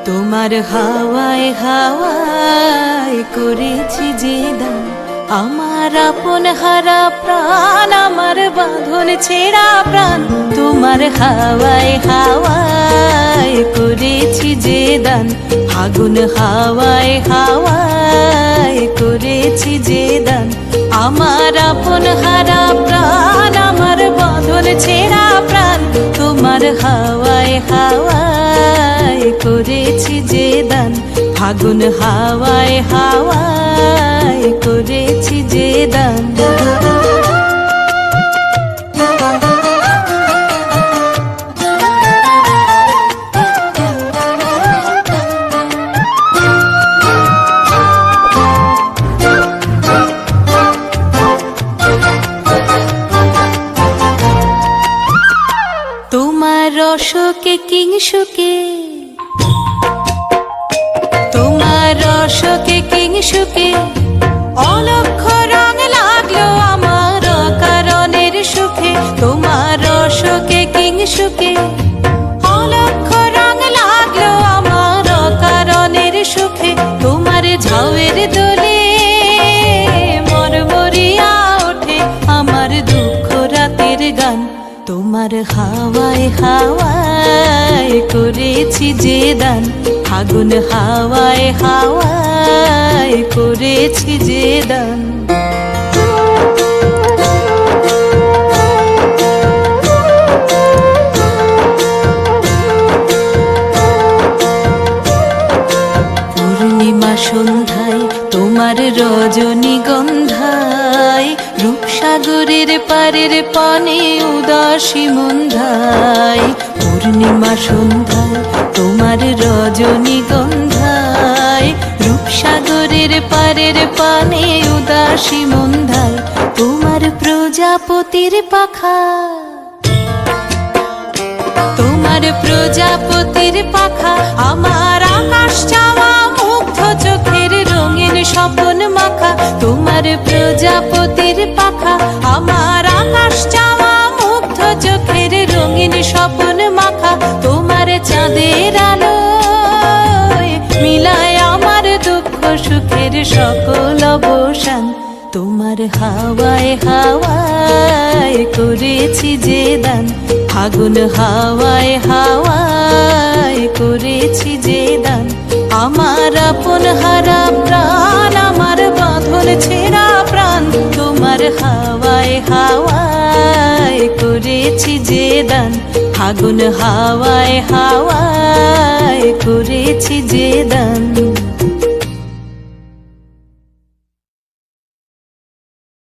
তোমার হাওয়ায় হাওয়ায় করেছি যে দান, আমার আপন হারা প্রাণ, আমার বাঁধন ছেঁড়া প্রাণ। তোমার হাওয়ায় হাওয়ায় করেছি যে দান, ফাগুন হাওয়ায় হাওয়ায় করেছি যে দান, আমার আপন হারা প্রাণ, আমার বাঁধন ছেঁড়া প্রাণ। তোমার হাওয়ায় হাওয়ায় করেছি যে দান, ফাগুন হাওয়ায় হাওয়ায় করেছি যে দান। তোমার রসকে কিংসুকে, তোমার রসকে কিংসুকে অলক্ষ রং লাগলো আমার কারণের সুখে। তোমার রসকে কিংসুকে অলক্ষ রং লাগলো আমার কারণের সুখে। তোমার ঝাউয়ের দোলে মরমরিয়া ওঠে আমার দুঃখ রাতের গান। তোমার হাওয়ায় হাওয়ায় করেছি যে দান, ফাগুন হাওয়ায় হাওয়ায় করেছি যে দান। পূর্ণিমা সন্ধ্যায় তোমার রজনীগন্ধায়, রূপসাগরের পারের পানে উদাসী মন্ধায়। পূর্ণিমা সন্ধ্যায় তোমার রজনীগন্ধায়, রূপসাগরের পারের পানে উদাসী মন্ধায়। তোমার প্রজাপতির পাখা, তোমার প্রজাপতির পাখা আমার আকাশ চাওয়া মুগ্ধ চোখের রঙিন স্বপ্ন মাখা। তোমার প্রজাপতির পাখা আমার আকাশ চাওয়া মুগ্ধ চোখের রঙিন স্বপ্ন মাখা। তোমার চাঁদের আলোয় মিলায় আমার দুঃখ সুখের সকল অবসান। তোমার হাওয়ায় হাওয়ায় করেছি যে দান, ফাগুন হাওয়ায় হাওয়ায় করেছি যে দান, আমার আপন হারা প্রাণ, আমার বাঁধন ছেঁড়া প্রাণ। তোমার হাওয়ায় হাওয়ায় করেছি যে দান, ফাগুন হাওয়ায় হাওয়ায় করেছি যে দান।